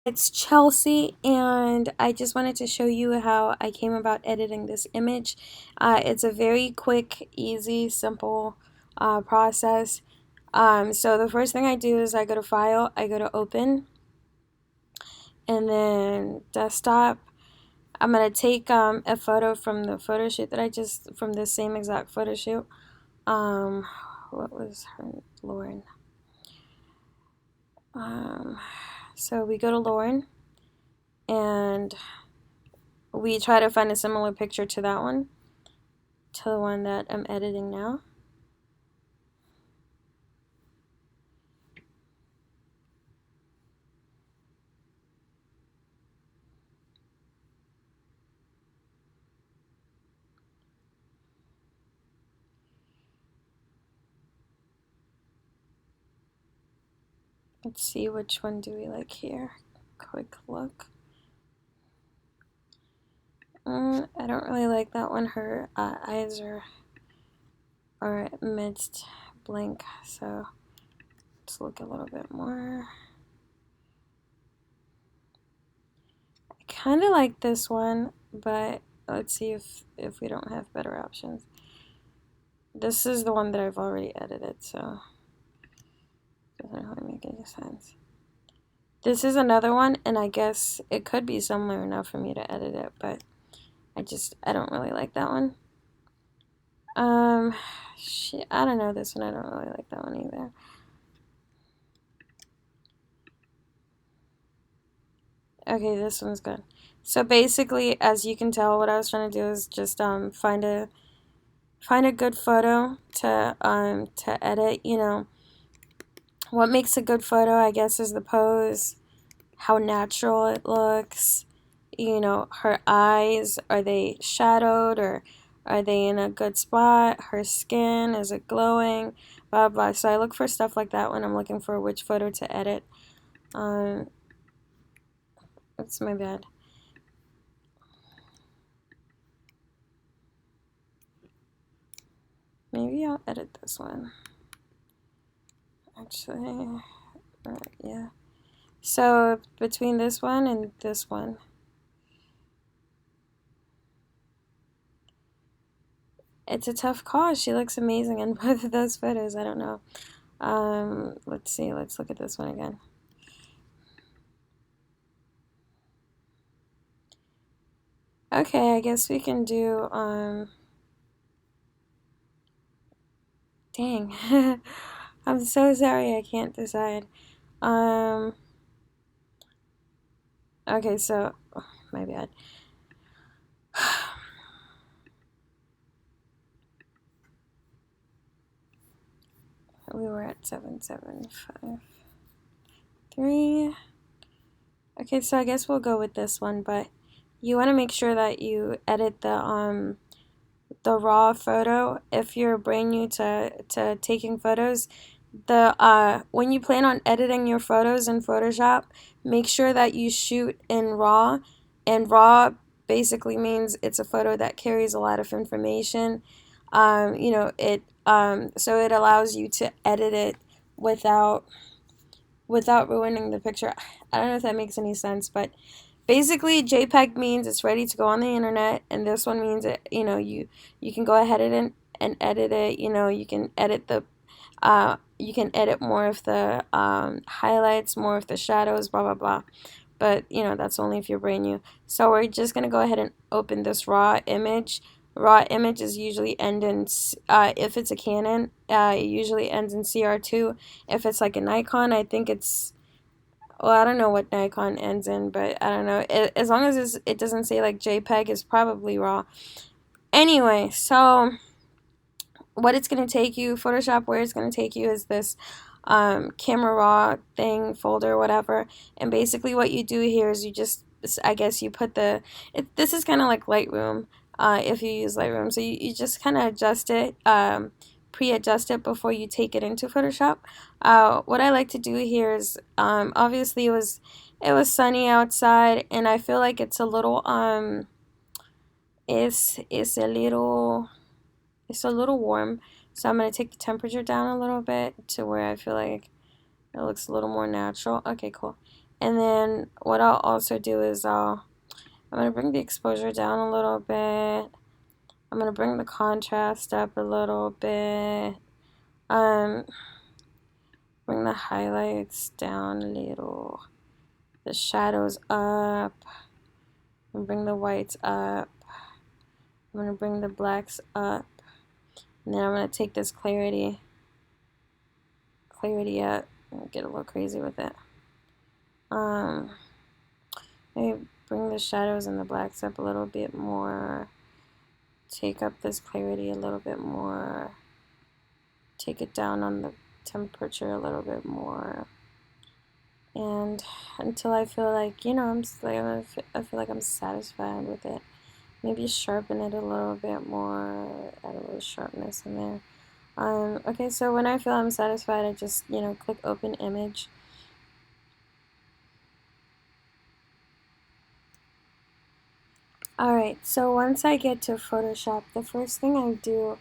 It's Chelsea, and I just wanted to show you how I came about editing this image. It's a very quick, easy, simple process. So the first thing I do is I go to File, I go to Open, and then Desktop. I'm going to take a photo from the photo shoot that from the same exact photo shoot. Um, what was her, Lauren? So we go to Lauren, and we try to find a similar picture to that one, to the one that I'm editing now. Let's see, which one do we like here? Quick look. I don't really like that one. Her eyes are amidst blank, so let's look a little bit more. I kind of like this one, but let's see if we don't have better options. This is the one that I've already edited, so it doesn't really make any sense. This is another one, and I guess it could be similar enough for me to edit it, but I don't really like that one. Shit, I don't know this one. I don't really like that one either. Okay, this one's good. So basically, as you can tell, what I was trying to do is just find a good photo to edit. You know, what makes a good photo, I guess, is the pose, how natural it looks. You know, her eyes, are they shadowed or are they in a good spot? Her skin, is it glowing? Blah blah. So I look for stuff like that when I'm looking for which photo to edit. Um, that's my bad. Maybe I'll edit this one. Actually, yeah. So between this one and this one, it's a tough call. She looks amazing in both of those photos. I don't know. Let's see. Let's look at this one again. Okay, I guess we can do, dang. I'm so sorry, I can't decide. Um, okay, so, oh, my bad. We were at 7753. Okay, so I guess we'll go with this one, but you want to make sure that you edit the raw photo if you're brand new to taking photos. When you plan on editing your photos in Photoshop, make sure that you shoot in RAW, and RAW basically means it's a photo that carries a lot of information. You know, so it allows you to edit it without ruining the picture. I don't know if that makes any sense, but basically JPEG means it's ready to go on the internet, and this one means that, you know, you can go ahead and edit it. You know, you can edit more of the highlights, more of the shadows, blah blah blah. But you know, that's only if you're brand new. So we're just gonna go ahead and open this raw image. Raw images usually end in, if it's a Canon, it usually ends in CR2. If it's like a Nikon, I think it's, well, I don't know what Nikon ends in, but I don't know. As long as it doesn't say like JPEG, it's probably raw. Anyway, so what it's going to take you, Photoshop, where it's going to take you is this camera raw thing, folder, whatever. And basically what you do here is you just, I guess you put this is kind of like Lightroom, if you use Lightroom. So you just kind of adjust it, pre-adjust it before you take it into Photoshop. What I like to do here is, obviously it was sunny outside, and I feel like it's a little, it's a little, it's a little warm, so I'm going to take the temperature down a little bit to where I feel like it looks a little more natural. Okay, cool. And then what I'll also do is I'm going to bring the exposure down a little bit. I'm going to bring the contrast up a little bit. Bring the highlights down a little. The shadows up. And bring the whites up. I'm going to bring the blacks up. And then I'm going to take this clarity up and get a little crazy with it. Maybe bring the shadows and the blacks up a little bit more. Take up this clarity a little bit more. Take it down on the temperature a little bit more. And until I feel like, you know, I feel like I'm satisfied with it. Maybe sharpen it a little bit more, add a little sharpness in there. Okay, so when I feel I'm satisfied, I just, you know, click open image. Alright, so once I get to Photoshop, the first thing I do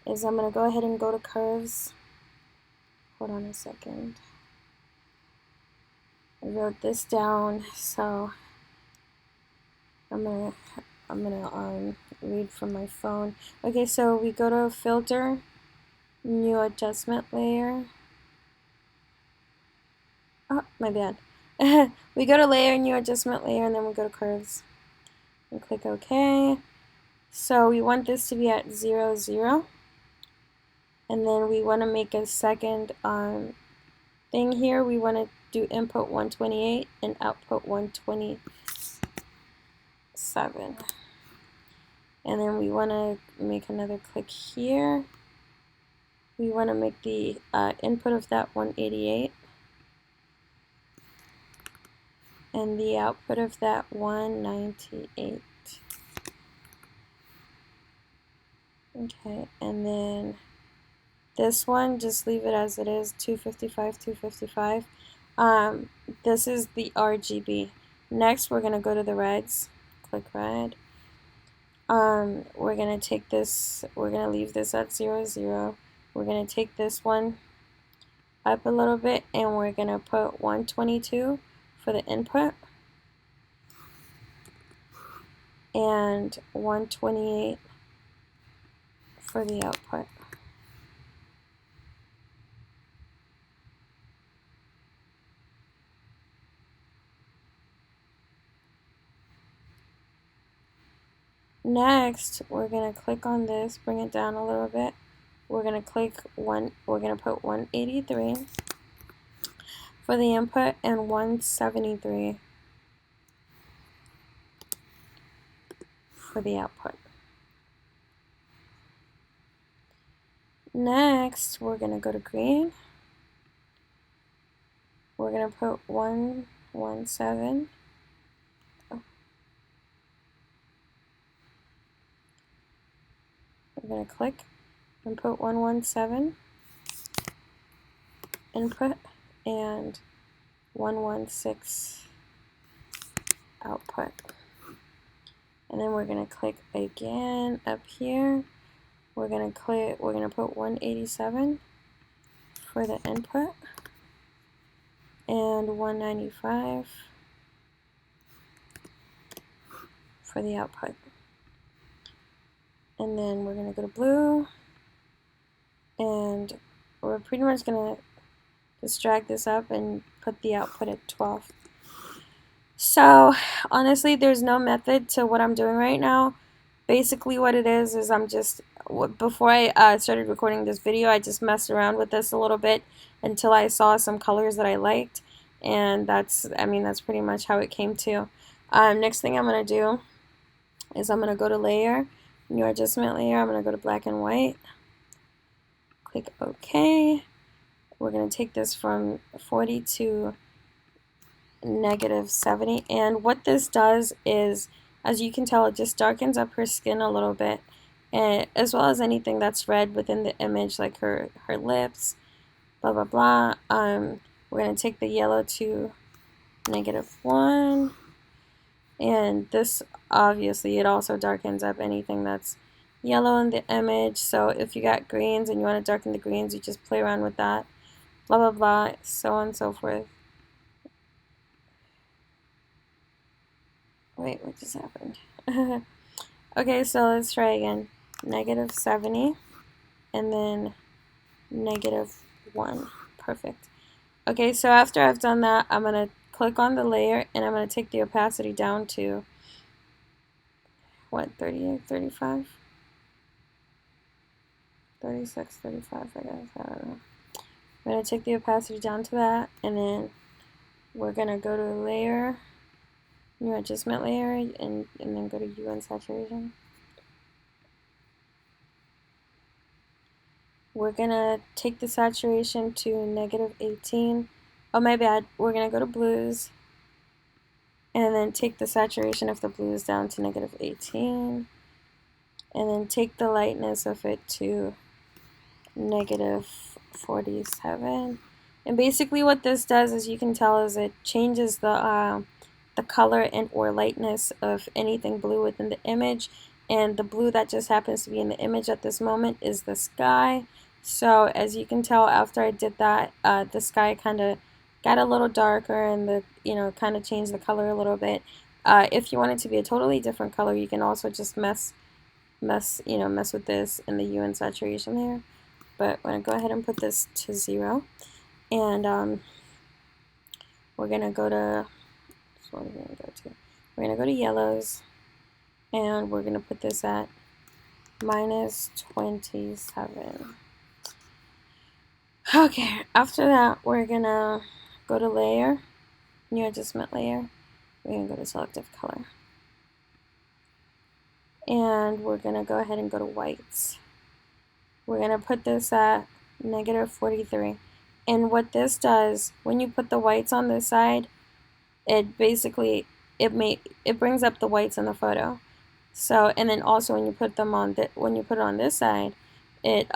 is I'm going to go ahead and go to curves. Hold on a second. I wrote this down, so I'm gonna read from my phone. Okay, so we go to filter, new adjustment layer. Oh, my bad. We go to layer, new adjustment layer, and then we go to curves. And click OK. So we want this to be at 0, 0. And then we want to make a second thing here. We want to do input 128 and output 127. And then we want to make another click here. We want to make the input of that 188 and the output of that 198. Okay, and then this one, just leave it as it is, 255, 255. This is the RGB. Next, we're going to go to the reds. Click red. We're going to take this, we're going to leave this at 0, 0. We're going to take this one up a little bit, and we're going to put 122 for the input and 128 for the output. Next, we're going to click on this, bring it down a little bit. We're going to click we're going to put 183 for the input and 173 for the output. Next, we're going to go to green. We're going to put 117. We're going to click and put 117 input and 116 output. And then we're going to click again up here. We're going to put 187 for the input and 195 for the output. And then we're going to go to blue, and we're pretty much going to just drag this up and put the output at 12. So honestly, there's no method to what I'm doing right now. Basically what it is I'm just, before I started recording this video, I just messed around with this a little bit until I saw some colors that I liked, and that's pretty much how it came to. Next thing I'm going to do is I'm going to go to layer, new adjustment layer. I'm going to go to black and white, click OK. We're going to take this from 40 to -70, and what this does is, as you can tell, it just darkens up her skin a little bit, and as well as anything that's red within the image, like her lips, blah blah blah. We're going to take the yellow to -1, and this, obviously, it also darkens up anything that's yellow in the image. So if you got greens and you want to darken the greens, you just play around with that, blah blah blah, so on and so forth. Wait, what just happened? Okay, so let's try again. -70 and then -1. Perfect. Okay, so after I've done that, I'm going to click on the layer and I'm going to take the opacity down to what, 38, 35? 36, 35, I guess. I don't know. I'm going to take the opacity down to that, and then we're going to go to layer, new adjustment layer, and then go to hue and saturation. We're going to take the saturation to -18. Oh, my bad. We're going to go to blues, and then take the saturation of the blues down to -18, and then take the lightness of it to -47. And basically what this does, as you can tell, is it changes the color and or lightness of anything blue within the image, and the blue that just happens to be in the image at this moment is the sky. So as you can tell, after I did that, the sky kind of got a little darker, and the kind of changed the color a little bit. If you want it to be a totally different color, you can also just mess with this in the hue and saturation layer. But I'm going to go ahead and put this to 0, and we're going to go to, what are we going to go to? We're going to go to yellows, and we're going to put this at -27. Okay, after that, we're going to go to layer, new adjustment layer. We're going to go to selective color. And we're going to go ahead and go to whites. We're going to put this at -43. And what this does, when you put the whites on this side, it basically it brings up the whites in the photo. So, and then also when you put them on when you put it on this side, it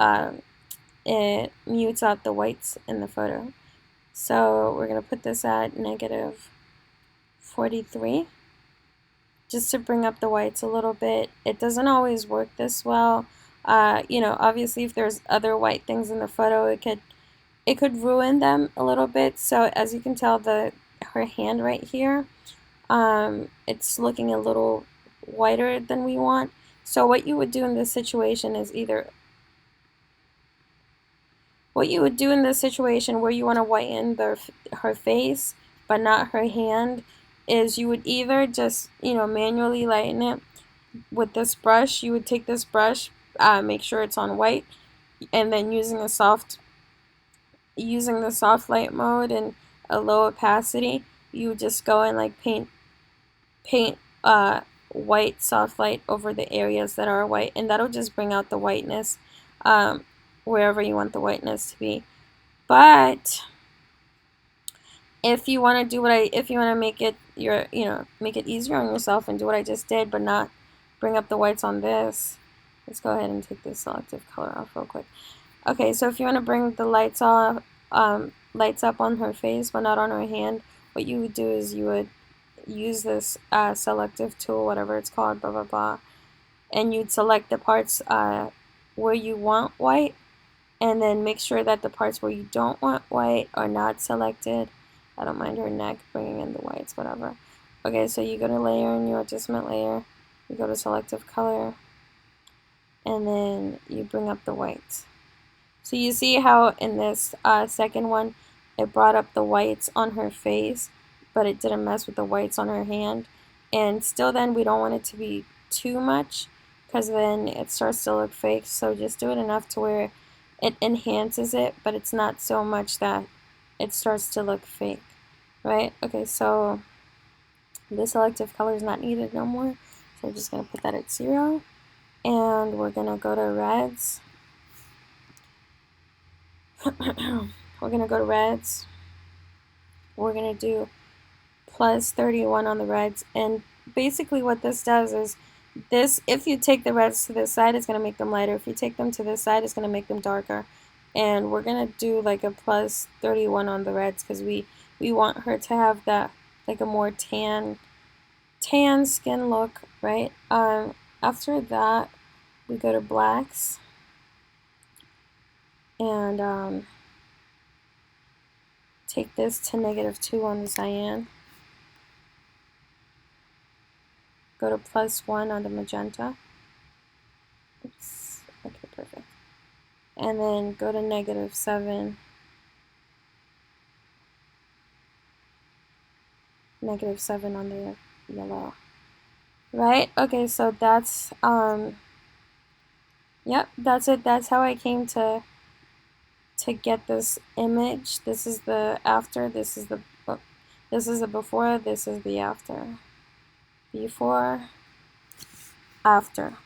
mutes out the whites in the photo. So we're gonna put this at -43, just to bring up the whites a little bit. It doesn't always work this well. Obviously, if there's other white things in the photo, it could ruin them a little bit. So as you can tell, her hand right here, it's looking a little whiter than we want. So what you would do in this situation is where you want to whiten her face but not her hand, is you would either just manually lighten it with this brush. You would take this brush, make sure it's on white, and then using the soft light mode and a low opacity, you would just go and like paint white soft light over the areas that are white, and that'll just bring out the whiteness wherever you want the whiteness to be. But if you want to make it make it easier on yourself and do what I just did, but not bring up the whites on this, let's go ahead and take this selective color off real quick. Okay, so if you want to bring the lights up on her face but not on her hand, what you would do is you would use this selective tool, whatever it's called, blah blah blah, and you'd select the parts where you want white, and then make sure that the parts where you don't want white are not selected. I don't mind her neck, bringing in the whites, whatever. Okay, so you go to layer, new adjustment layer, you go to selective color, and then you bring up the whites. So you see how in this second one, it brought up the whites on her face, but it didn't mess with the whites on her hand. And still then, we don't want it to be too much, because then it starts to look fake. So just do it enough to where it enhances it, but it's not so much that it starts to look fake, right? Okay, so the selective color is not needed no more. So we're just going to put that at 0. And we're going to go to reds. We're going to go to reds. We're going to do +31 on the reds. And basically what this does is if you take the reds to this side, it's going to make them lighter. If you take them to this side, it's going to make them darker. And we're going to do like a +31 on the reds, because we want her to have that like a more tan skin look, right? After that, we go to blacks, and take this to -2 on the cyan. go to +1 on the magenta. Oops. Okay, perfect. And then go to -7. -7 on the yellow. Right? Okay, so that's yep, that's it. That's how I came to get this image. This is the after, this is the before, this is the after. Before, after.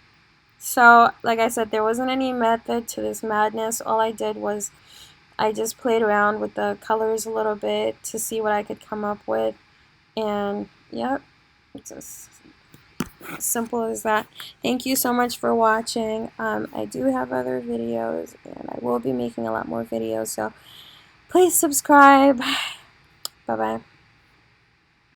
So, like I said, there wasn't any method to this madness. All I did was I just played around with the colors a little bit to see what I could come up with. And, yep, it's as simple as that. Thank you so much for watching. I do have other videos, and I will be making a lot more videos, so please subscribe. Bye-bye.